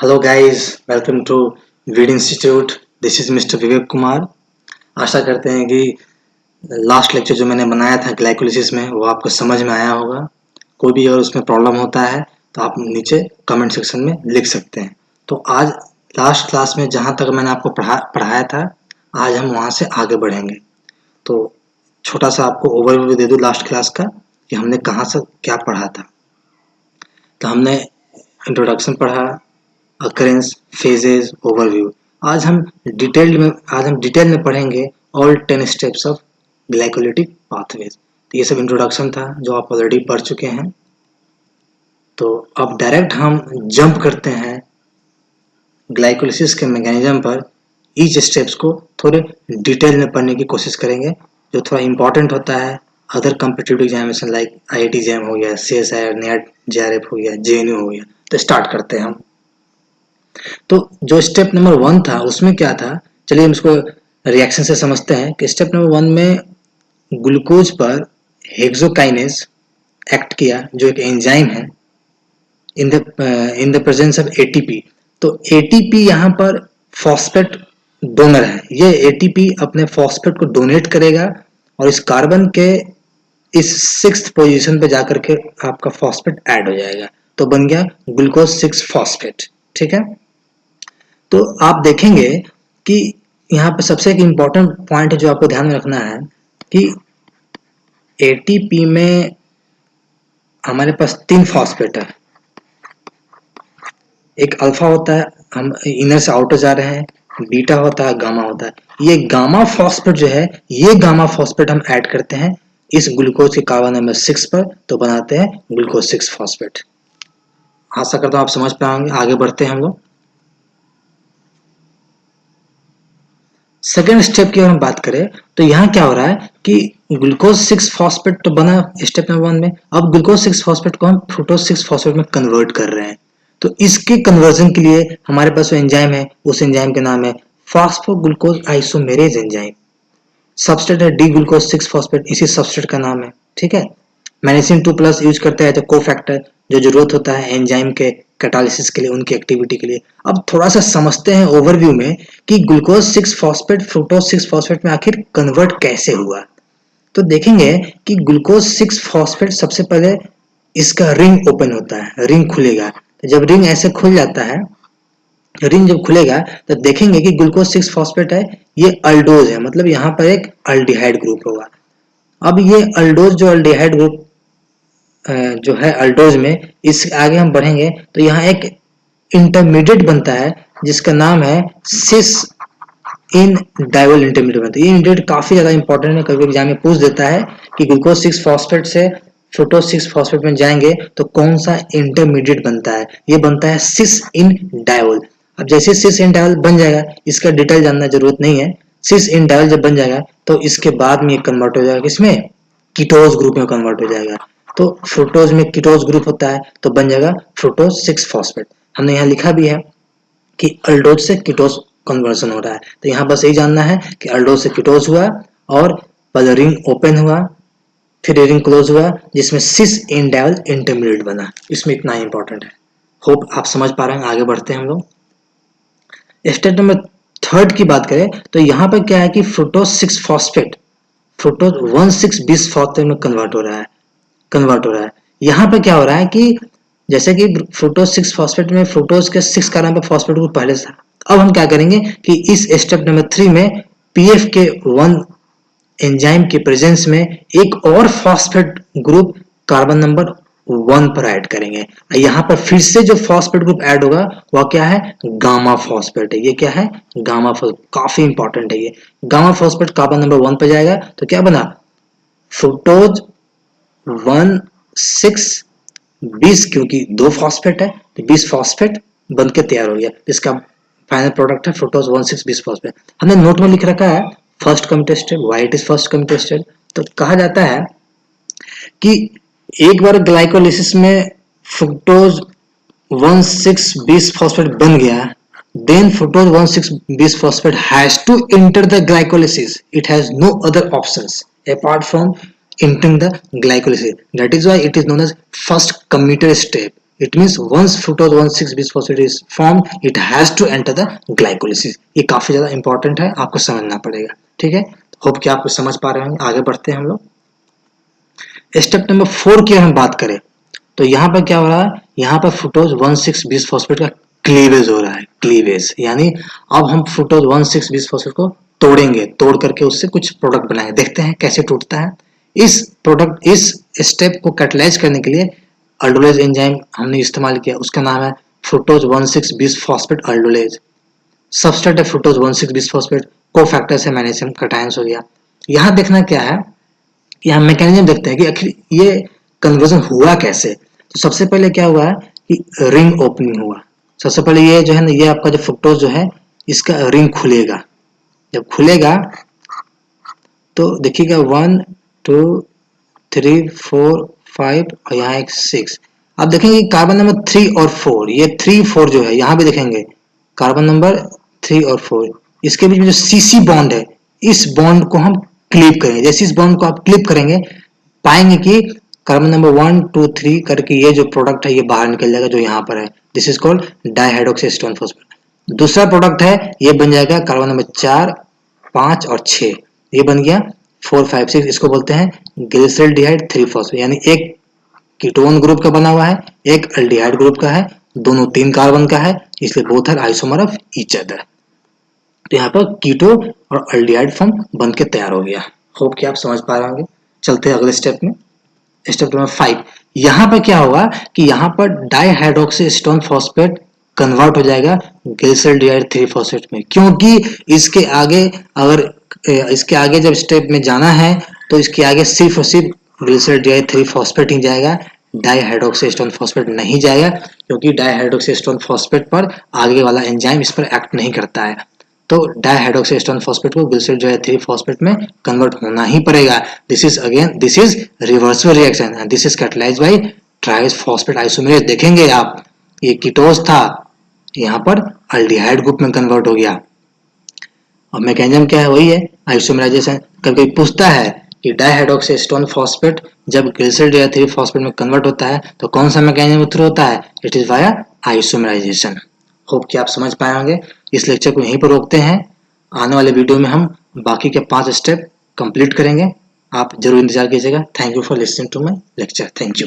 Hello guys, welcome to वीड institute. This is mister Vivek Kumar. आशा करते हैं कि लास्ट लेक्चर जो मैंने बनाया था ग्लाइकोलिसिस में वो आपको समझ में आया होगा। कोई भी अगर उसमें प्रॉब्लम होता है तो आप नीचे कमेंट सेक्शन में लिख सकते हैं। तो आज लास्ट क्लास में जहाँ तक मैंने आपको पढ़ाया था, आज हम वहाँ से आगे बढ़ेंगे। तो छोटा सा आपको ओवरव्यू दे दूँ लास्ट क्लास का कि हमने कहाँ से क्या पढ़ा था। तो हमने इंट्रोडक्शन पढ़ा, अकरेंस, फेजेस, ओवरव्यू। आज हम डिटेल में पढ़ेंगे all 10 steps of glycolytic pathways. तो ये सब इंट्रोडक्शन था जो आप ऑलरेडी पढ़ चुके हैं। तो अब डायरेक्ट हम जंप करते हैं ग्लाइकोलिसिस के मैकेनिज्म पर। ईच स्टेप्स को थोड़े डिटेल में पढ़ने की कोशिश करेंगे जो थोड़ा इंपॉर्टेंट होता है other competitive examination like IIT jam हो गया, CSIR, नेट, JRF हो गया, JNU हो गया। तो स्टार्ट करते हैं हम। तो जो स्टेप नंबर 1 था उसमें क्या था, चलिए हम इसको रिएक्शन से समझते हैं कि स्टेप नंबर 1 में ग्लूकोज पर हेक्सोकाइनेज एक्ट किया जो एक एंजाइम है in the presence of ATP। तो ATP यहाँ पर फॉस्फेट डोनर है। ये ATP अपने फॉस्फेट को डोनेट करेगा और इस कार्बन के इस 6th पोजीशन पे जाकर के आपका फॉस्फेट ऐड हो जाएगा, तो बन गया ग्लूकोज 6 फॉस्फेट। ठीक है। तो आप देखेंगे कि यहाँ पे सबसे एक इम्पॉर्टेंट पॉइंट है जो आपको ध्यान में रखना है कि ATP में हमारे पास 3 फॉस्फेट है। एक अल्फा होता है, हम इनर से आउटर जा रहे हैं, बीटा होता है, गामा होता है। ये गामा फॉस्फेट जो है, ये गामा फॉस्फेट हम ऐड करते हैं इस ग्लूकोज के कार्बन नंबर 6 पर, तो बनाते हैं ग्लूकोज 6 फॉस्फेट। आशा करता हूँ आप समझ पाएंगे। आगे बढ़ते हैं हम लोग। सेकेंड स्टेप की अगर हम बात करें तो यहाँ क्या हो रहा है कि ग्लूकोज 6 फॉस्फेट तो बना स्टेप नंबर 1 में। अब ग्लूकोज 6 फॉस्फेट को हम फ्रूक्टोज 6 फॉस्फेट में कन्वर्ट कर रहे हैं। तो इसके कन्वर्जन के लिए हमारे पास जो एंजाइम है, उस एंजाइम का नाम है फॉस्फोग्लूकोज आइसोमेरेज एंजाइम। सबस्ट्रेट है डी ग्लूकोज 6 फॉस्फेट, इसी सबस्ट्रेट का नाम है। ठीक है। मैग्नीशियम 2 प्लस यूज करते हैं तो कोफैक्टर जो जरूरत होता है एंजाइम के कैटालिसिस के लिए, उनकी एक्टिविटी के लिए। अब थोड़ा सा समझते हैं ओवरव्यू में कि ग्लूकोज 6 फॉस्फेट फ्रूक्टोज 6 फॉस्फेट में आखिर कन्वर्ट कैसे हुआ। तो देखेंगे कि ग्लूकोज 6 फॉस्फेट सबसे पहले इसका रिंग ओपन होता है, रिंग खुलेगा। तो जब रिंग ऐसे खुल जाता है, रिंग जब खुलेगा तो देखेंगे कि ग्लूकोज 6 फॉस्फेट है, ये अल्डोज है, मतलब यहाँ पर एक अल्डिहाइड ग्रुप होगा। अब ये अल्डोज जो अल्डिहाइड ग्रुप जो है अल्डोज में, इस आगे हम बढ़ेंगे तो यहाँ एक इंटरमीडिएट बनता है जिसका नाम है सिस इन डाइवल इंटरमीडिएट बनता है। ये इंटरमीडिएट काफी ज्यादा इंपॉर्टेंट है, कभी एग्जाम में पूछ देता है कि ग्लूकोज 6 फॉस्फेट से फ्रूक्टोज 6 फॉस्फेट में जाएंगे तो कौन सा इंटरमीडिएट बनता है। ये बनता है सिस इन डाइवल। अब जैसे सिस इन डाइवल बन जाएगा, इसका डिटेल जानना जरूरत नहीं है। सिस इन डाइवल जब बन जाएगा तो इसके बाद में ये कन्वर्ट हो जाएगा, इसमें कीटोज ग्रुप में कन्वर्ट हो जाएगा। तो फ्रूक्टोज में कीटोज ग्रुप होता है तो बन जाएगा फ्रूक्टोज 6 फॉस्फेट। हमने यहाँ लिखा भी है कि अल्डोज से कीटोज कन्वर्जन हो रहा है। तो यहाँ बस यही जानना है कि अल्डोज से कीटोज हुआ और पहले रिंग ओपन हुआ, फिर रिंग क्लोज हुआ जिसमें सिस इन डाइवल इंटरमीडिएट बना। इसमें इतना इंपॉर्टेंट है। होप आप समझ पा रहे हैं। आगे बढ़ते हैं हम लोग। स्टेप नंबर 3 की बात करें तो यहाँ पर क्या है कि फ्रूक्टोज 6 फॉस्फेट फ्रूक्टोज 1,6-20 फॉस्फेट में कन्वर्ट हो रहा है। यहाँ पे क्या हो रहा है कि जैसे कि फ्रूक्टोज 6 फॉस्फेट में फ्रूक्टोज के 6 कार्बन पे फॉस्फेट ग्रुप पहले था। अब हम क्या करेंगे कि इस स्टेप नंबर 3 में पीएफ के 1 एंजाइम के प्रेजेंस में एक और फॉस्फेट ग्रुप कार्बन नंबर 1 पर ऐड करेंगे। यहाँ पर फिर से जो फॉस्फेट ग्रुप ऐड होगा वह क्या है, गामा फॉस्फेट है। ये क्या है, गामा फॉस्फेट। काफी इंपॉर्टेंट है ये। गामा फॉस्फेट कार्बन नंबर 1 पर जाएगा तो क्या बना, फ्रूक्टोज 1,6-20, क्योंकि 2 फॉस्फेट है तो 20 फॉस्फेट बन के तैयार हो गया। इसका फाइनल प्रोडक्ट है फ्रूक्टोज 1,6-20 फॉस्फेट। हमने नोट में लिख रखा है first committed, why it is first committed. तो कहा जाता है कि एक बार ग्लाइकोलिसिस में फ्रूक्टोज 1,6-20 फॉस्फेट बन गया, then fructose 1,6-20 phosphate has to enter the glycolysis. It has no other options apart from entering the glycolysis. That is why it is known as first commuter step. It means once fructose 1,6-बिसफॉस्फेट is form it has to enter the glycolysis. ये काफी ज्यादा important है, आपको समझना पड़ेगा। ठीक है, होप कि आप कुछ समझ पा रहे होंगे। आगे बढ़ते हैं हम लोग। स्टेप नंबर 4 की हम बात करें तो यहाँ पर क्या हो रहा है, यहाँ पर फ्रुक्टोज 1,6-बिसफॉस्फेट का क्लीवेज हो रहा है। क्लीवेज यानी अब हम फ्रुक्टोज 1,6-बिसफॉस्फेट को तोड़ेंगे, तोड़ करके उससे कुछ प्रोडक्ट बनाएंगे। देखते हैं कैसे टूटता है। इस स्टेप को कैटलाइज करने के लिए अल्डोलेज एंजाइम हमने इस्तेमाल किया, उसका नाम है फ्रुक्टोज 1,6-बिसफॉस्फेट अल्डोलेज। सबस्ट्रेट है फ्रुक्टोज 1,6-बिसफॉस्फेट, कोफैक्टर्स है मैग्नीशियम कैटायंस हो गया। यहाँ देखना क्या है, यहाँ मैकेनिज्म देखते हैं कि आखिर ये कन्वर्जन हुआ कैसे। तो सबसे पहले क्या हुआ है कि रिंग ओपनिंग हुआ। सबसे पहले ये जो है ना, ये आपका जो फ्रुक्टोज जो है इसका रिंग खुलेगा। जब खुलेगा तो देखिएगा 1 2 3 4 5 और यहाँ एक 6। आप देखेंगे कार्बन नंबर 3 और 4, ये 3 4 जो है यहाँ भी देखेंगे कार्बन नंबर 3 और 4, इसके बीच में जो सीसी बॉन्ड है, इस बॉन्ड को हम क्लिप करेंगे। जैसे इस बॉन्ड को आप क्लिप करेंगे पाएंगे कि कार्बन नंबर 1 2 3 करके ये जो प्रोडक्ट है ये बाहर निकल जाएगा जो यहाँ पर है। This is called dihydroxyacetone phosphate. दूसरा प्रोडक्ट है ये बन जाएगा कार्बन नंबर 4 5 और 6, ये बन गया 4 5 6, इसको बोलते हैं ग्लिसरॉल्डिहाइड 3 फॉस्फेट। यानी एक कीटोन ग्रुप का बना हुआ है, एक अल्डिहाइड ग्रुप का है, दोनों 3 कार्बन का है, इसलिए both are isomer of each other. तो यहाँ पर कीटो और अल्डिहाइड फॉर्म बन के तैयार हो गया। होप कि आप समझ पा रहे होंगे। चलते हैं अगले स्टेप में, स्टेप नंबर 5। यहाँ पर क्या होगा कि यहाँ पर डाइहाइड्रोक्सीस्टोन फॉस्फेट कन्वर्ट हो जाएगा ग्लिसरॉल्डिहाइड 3 फॉस्फेट में, क्योंकि इसके आगे अगर इसके आगे जब स्टेप में जाना है तो इसके आगे सिर्फ और सिर्फ ग्लिसरॉल्डिहाइड 3 फॉस्फेट ही जाएगा, डाइहाइड्रोक्सीस्टोन फॉस्फेट नहीं जाएगा, क्योंकि डाइहाइड्रोक्सीस्टोन फॉस्फेट पर आगे वाला एंजाइम इस पर एक्ट नहीं करता है। तो डाइहाइड्रोक्सीस्टोन फॉस्फेट को ग्लिसरॉल्डिहाइड 3 फॉस्फेट में कन्वर्ट होना ही पड़ेगा। This is reversible reaction and this is catalysed by triose phosphate isomerase. देखेंगे आप ये कीटोज था, यहाँ पर अल्डिहाइड ग्रुप में कन्वर्ट हो गया। और मैकेनिज्म क्या है, वही है आइसोमेराइजेशन। कभी पूछता है कि डाइहाइड्रोक्सीस्टोन फॉस्फेट जब ग्लिसरॉल्डिहाइड 3 फॉस्फेट में कन्वर्ट होता है तो कौन सा मैकेनिज्म थ्रू होता है, it is via isomerisation. Hope कि आप समझ पाए होंगे। इस लेक्चर को यहीं पर रोकते हैं, आने वाले वीडियो में हम बाकी के 5 स्टेप कंप्लीट करेंगे। आप जरूर इंतजार कीजिएगा। Thank you for listening to my lecture. Thank you.